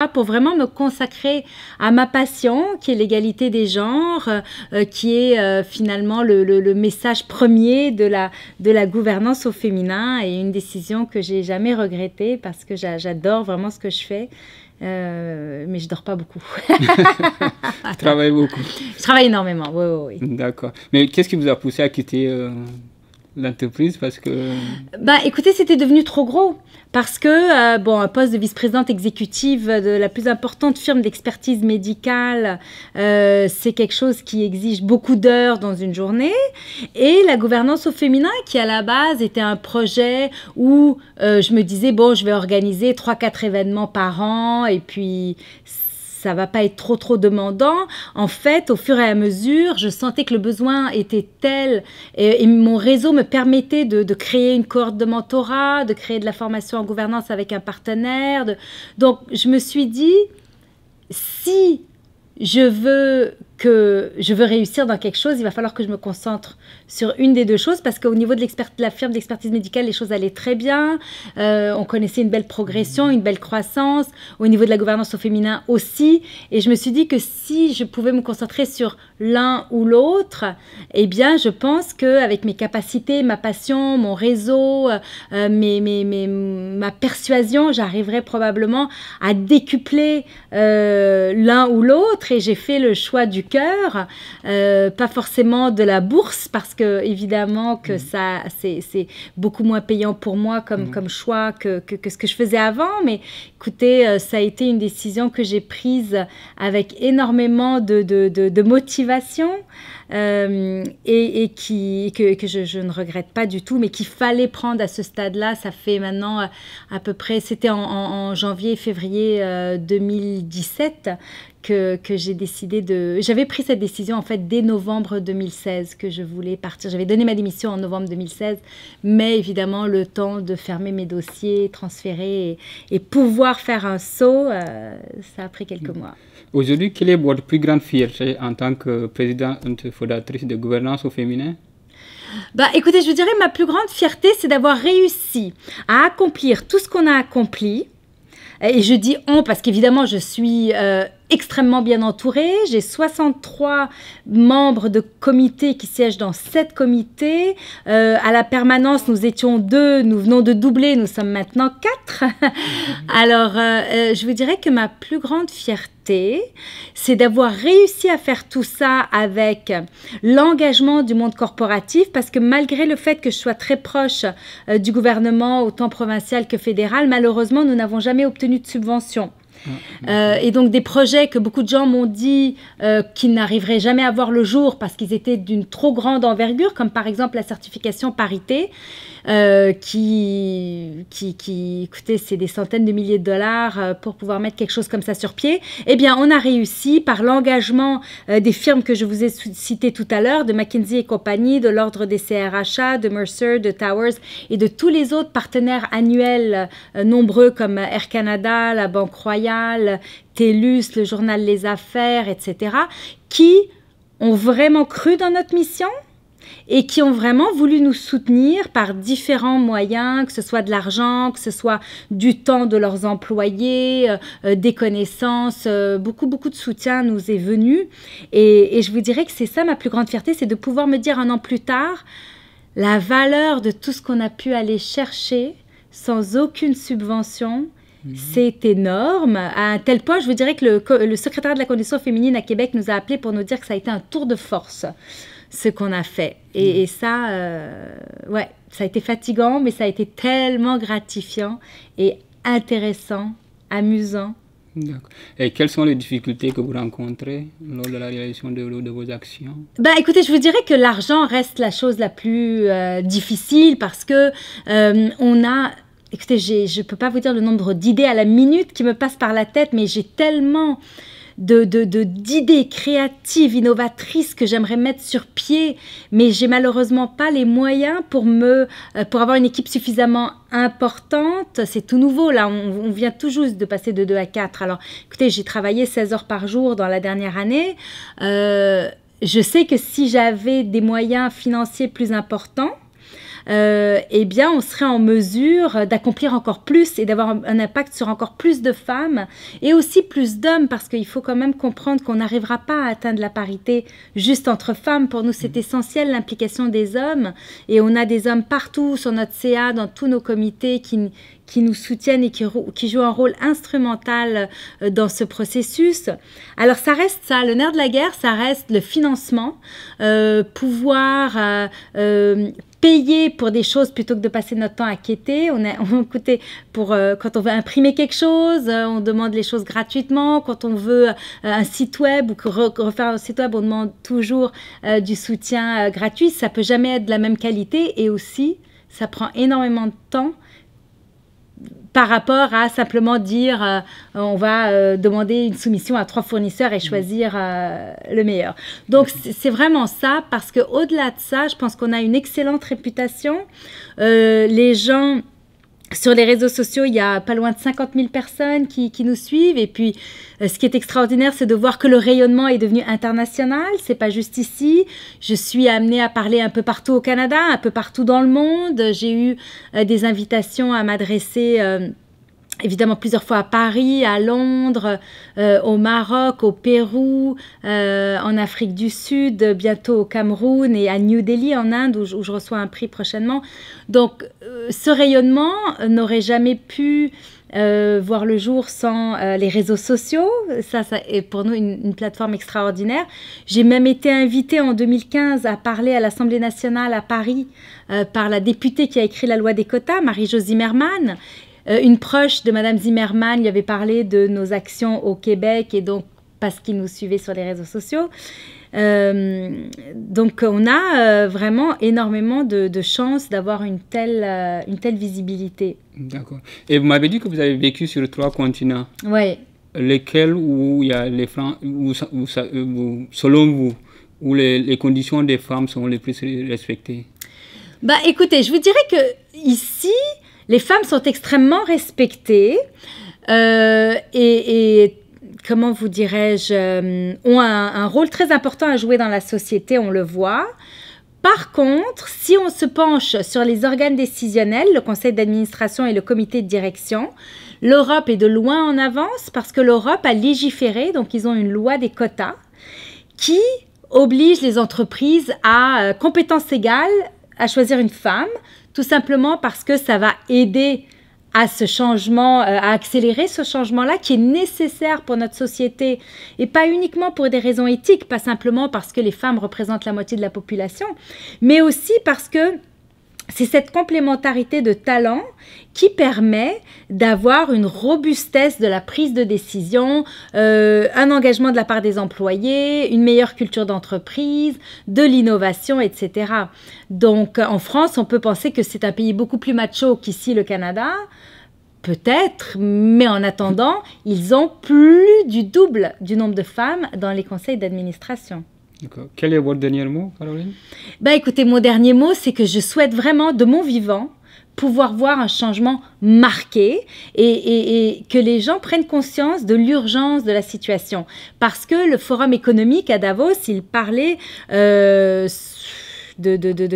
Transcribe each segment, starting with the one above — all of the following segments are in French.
pour vraiment me consacrer à ma passion, qui est l'égalité des genres, qui est finalement le message premier de la gouvernance au féminin, et une décision que j'ai jamais regrettée parce que j'adore vraiment ce que je fais. Mais je dors pas beaucoup. Tu travailles beaucoup. Je travaille énormément, oui. D'accord. Mais qu'est-ce qui vous a poussé à quitter l'entreprise parce que... Écoutez, c'était devenu trop gros. Parce que, un poste de vice-présidente exécutive de la plus importante firme d'expertise médicale, c'est quelque chose qui exige beaucoup d'heures dans une journée. Et la gouvernance au féminin, qui à la base était un projet où je me disais, je vais organiser 3-4 événements par an et puis ça va pas être trop demandant. En fait, au fur et à mesure, je sentais que le besoin était tel et mon réseau me permettait de créer une cohorte de mentorat, de créer de la formation en gouvernance avec un partenaire. Donc, je me suis dit, si je veux réussir dans quelque chose, il va falloir que je me concentre sur une des deux choses, parce qu'au niveau de la firme d'expertise médicale, les choses allaient très bien. On connaissait une belle progression, une belle croissance. Au niveau de la gouvernance au féminin aussi. Et je me suis dit que si je pouvais me concentrer sur l'un ou l'autre, eh bien, je pense qu'avec mes capacités, ma passion, mon réseau, ma persuasion, j'arriverais probablement à décupler l'un ou l'autre. Et j'ai fait le choix du cœur, pas forcément de la bourse, parce que évidemment que ça c'est beaucoup moins payant pour moi comme choix que ce que je faisais avant. Mais écoutez, ça a été une décision que j'ai prise avec énormément de motivation et que je ne regrette pas du tout, mais qu'il fallait prendre à ce stade-là. Ça fait maintenant à peu près, c'était en janvier-février 2017 que j'ai décidé J'avais pris cette décision en fait dès novembre 2016 que je voulais partir. J'avais donné ma démission en novembre 2016, mais évidemment le temps de fermer mes dossiers, transférer et pouvoir faire un saut, ça a pris quelques mois. Aujourd'hui, quelle est votre plus grande fierté en tant que présidente fondatrice de gouvernance au féminin? Écoutez, je dirais ma plus grande fierté, c'est d'avoir réussi à accomplir tout ce qu'on a accompli. Et je dis on parce qu'évidemment, je suis extrêmement bien entourée. J'ai 63 membres de comités qui siègent dans 7 comités. À la permanence, nous étions 2. Nous venons de doubler. Nous sommes maintenant 4. Alors, je vous dirais que ma plus grande fierté, c'est d'avoir réussi à faire tout ça avec l'engagement du monde corporatif, parce que malgré le fait que je sois très proche du gouvernement, autant provincial que fédéral, malheureusement, nous n'avons jamais obtenu de subvention. Et donc des projets que beaucoup de gens m'ont dit qu'ils n'arriveraient jamais à voir le jour parce qu'ils étaient d'une trop grande envergure, comme par exemple la certification parité, qui écoutez, c'est des centaines de milliers de dollars pour pouvoir mettre quelque chose comme ça sur pied. Eh bien, on a réussi par l'engagement des firmes que je vous ai citées tout à l'heure, de McKinsey et compagnie, de l'Ordre des CRHA, de Mercer, de Towers et de tous les autres partenaires annuels nombreux comme Air Canada, la Banque Royale, TELUS, le journal Les Affaires, etc., qui ont vraiment cru dans notre mission et qui ont vraiment voulu nous soutenir par différents moyens, que ce soit de l'argent, que ce soit du temps de leurs employés, des connaissances. Beaucoup de soutien nous est venu. Et je vous dirais que c'est ça ma plus grande fierté, c'est de pouvoir me dire un an plus tard la valeur de tout ce qu'on a pu aller chercher sans aucune subvention. C'est énorme, à un tel point, je vous dirais que le secrétariat de la condition féminine à Québec nous a appelés pour nous dire que ça a été un tour de force, ce qu'on a fait. Et ça, ça a été fatigant, mais ça a été tellement gratifiant et intéressant, amusant. D'accord. Et quelles sont les difficultés que vous rencontrez lors de la réalisation de vos actions? Écoutez, je vous dirais que l'argent reste la chose la plus difficile parce que on a... Écoutez, je ne peux pas vous dire le nombre d'idées à la minute qui me passent par la tête, mais j'ai tellement d'idées créatives, innovatrices que j'aimerais mettre sur pied, mais j'ai malheureusement pas les moyens pour avoir une équipe suffisamment importante. C'est tout nouveau, là, on vient tout juste de passer de 2 à 4. Alors, écoutez, j'ai travaillé 16 heures par jour dans la dernière année. Je sais que si j'avais des moyens financiers plus importants, eh bien, on serait en mesure d'accomplir encore plus et d'avoir un impact sur encore plus de femmes et aussi plus d'hommes, parce qu'il faut quand même comprendre qu'on n'arrivera pas à atteindre la parité juste entre femmes. Pour nous, c'est essentiel l'implication des hommes, et on a des hommes partout sur notre CA, dans tous nos comités qui nous soutiennent et qui jouent un rôle instrumental dans ce processus. Alors, ça reste ça, le nerf de la guerre, ça reste le financement, pouvoir payer pour des choses plutôt que de passer notre temps à quêter. Écoutez, quand on veut imprimer quelque chose, on demande les choses gratuitement. Quand on veut un site web ou refaire un site web, on demande toujours du soutien gratuit. Ça peut jamais être de la même qualité, et aussi, ça prend énormément de temps par rapport à simplement dire on va demander une soumission à 3 fournisseurs et choisir le meilleur. Donc, c'est vraiment ça, parce qu'au-delà de ça, je pense qu'on a une excellente réputation. Les gens... Sur les réseaux sociaux, il y a pas loin de 50 000 personnes qui nous suivent. Et puis, ce qui est extraordinaire, c'est de voir que le rayonnement est devenu international. C'est pas juste ici. Je suis amenée à parler un peu partout au Canada, un peu partout dans le monde. J'ai eu des invitations à m'adresser... évidemment plusieurs fois à Paris, à Londres, au Maroc, au Pérou, en Afrique du Sud, bientôt au Cameroun et à New Delhi en Inde où je reçois un prix prochainement. Donc ce rayonnement n'aurait jamais pu voir le jour sans les réseaux sociaux. Ça est pour nous une plateforme extraordinaire. J'ai même été invitée en 2015 à parler à l'Assemblée nationale à Paris par la députée qui a écrit la loi des quotas, Marie-Jo Zimmermann. Une proche de Madame Zimmermann lui avait parlé de nos actions au Québec, et donc parce qu'il nous suivait sur les réseaux sociaux. Donc on a vraiment énormément de chance d'avoir une telle visibilité. D'accord. Et vous m'avez dit que vous avez vécu sur 3 continents. Oui. Lesquels où il y a les femmes, selon vous, où les conditions des femmes sont les plus respectées? Bah, écoutez, je vous dirais que ici, les femmes sont extrêmement respectées et comment vous dirais-je, ont un rôle très important à jouer dans la société, on le voit. Par contre, si on se penche sur les organes décisionnels, le conseil d'administration et le comité de direction, l'Europe est de loin en avance parce que l'Europe a légiféré, donc ils ont une loi des quotas qui oblige les entreprises à compétences égales à choisir une femme, tout simplement parce que ça va aider à ce changement, à accélérer ce changement-là qui est nécessaire pour notre société et pas uniquement pour des raisons éthiques, pas simplement parce que les femmes représentent la moitié de la population, mais aussi parce que c'est cette complémentarité de talents qui permet d'avoir une robustesse de la prise de décision, un engagement de la part des employés, une meilleure culture d'entreprise, de l'innovation, etc. Donc, en France, on peut penser que c'est un pays beaucoup plus macho qu'ici, le Canada. Peut-être, mais en attendant, ils ont plus du double du nombre de femmes dans les conseils d'administration. Quel est votre dernier mot, Caroline? Ben, écoutez, mon dernier mot, c'est que je souhaite vraiment, de mon vivant, pouvoir voir un changement marqué et que les gens prennent conscience de l'urgence de la situation. Parce que le Forum économique à Davos, il parlait de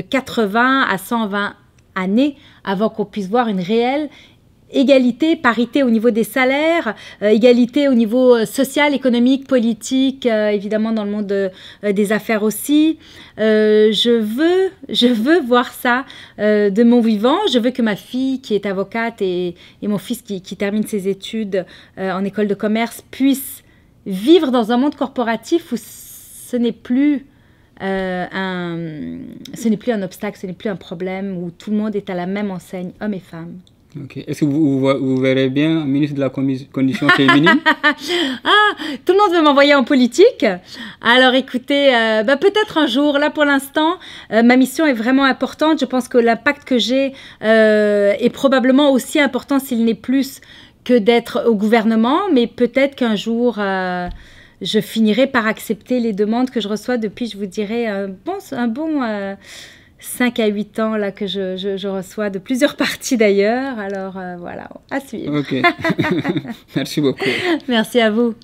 80 à 120 années avant qu'on puisse voir une réelle égalité, parité au niveau des salaires, égalité au niveau social, économique, politique, évidemment dans le monde des affaires aussi. Je veux voir ça de mon vivant. Je veux que ma fille qui est avocate et mon fils qui termine ses études en école de commerce puissent vivre dans un monde corporatif où ce n'est plus un obstacle, ce n'est plus un problème, où tout le monde est à la même enseigne, hommes et femmes. Okay. Est-ce que vous verrez bien ministre de la Condition féminine? Tout le monde veut m'envoyer en politique. Alors écoutez, peut-être un jour. Là pour l'instant, ma mission est vraiment importante. Je pense que l'impact que j'ai est probablement aussi important s'il n'est plus que d'être au gouvernement. Mais peut-être qu'un jour, je finirai par accepter les demandes que je reçois depuis, je vous dirais, un bon 5 à 8 ans là, que je reçois de plusieurs partis d'ailleurs. Alors voilà, à suivre. Ok. Merci beaucoup. Merci à vous.